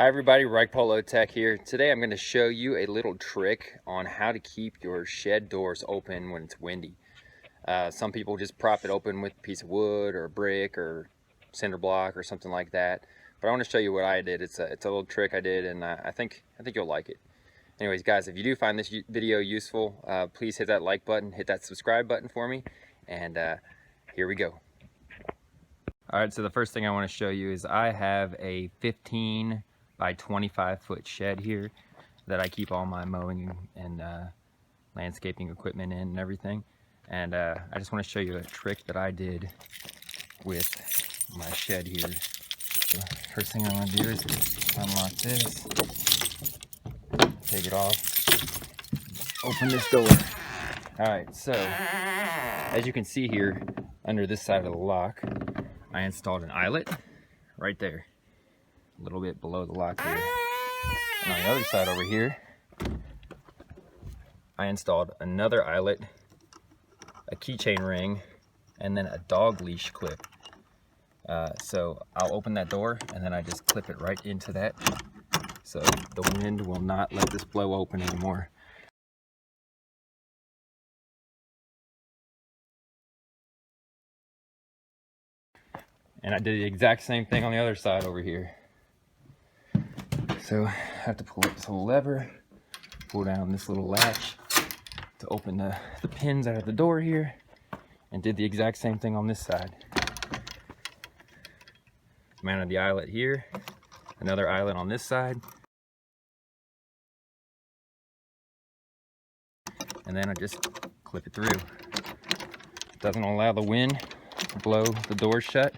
Hi everybody, Polo Tech here. Today I'm going to show you a little trick on how to keep your shed doors open when it's windy. Some people just prop it open with a piece of wood or a brick or cinder block or something like that. But I want to show you what I did. It's a little trick I did, and I think you'll like it. Anyways, guys, if you do find this video useful, please hit that like button, hit that subscribe button for me, and here we go. All right, so the first thing I want to show you is I have a 15 by 25 foot shed here that I keep all my mowing and landscaping equipment in and everything. And I just want to show you a trick that I did with my shed here. So first thing I'm going to do is unlock this, take it off, open this door. All right, so as you can see here, under this side of the lock, I installed an eyelet right there, a little bit below the lock here. And on the other side over here, I installed another eyelet, a keychain ring, and then a dog leash clip. So I'll open that door and then I just clip it right into that, so the wind will not let this blow open anymore. And I did the exact same thing on the other side over here. So I have to pull up this little lever, pull down this little latch to open the pins out of the door here, and did the exact same thing on this side. Mounted the eyelet here, another eyelet on this side, and then I just clip it through. Doesn't allow the wind to blow the door shut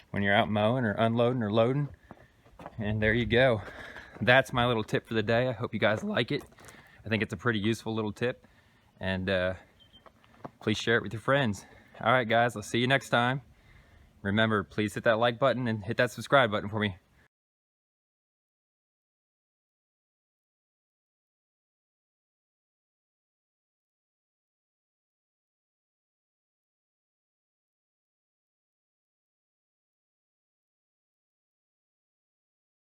when you're out mowing or unloading or loading. And there you go. That's my little tip for the day. I hope you guys like it. I think it's a pretty useful little tip, and please share it with your friends. All right guys, I'll see you next time. Remember, please hit that like button and hit that subscribe button for me.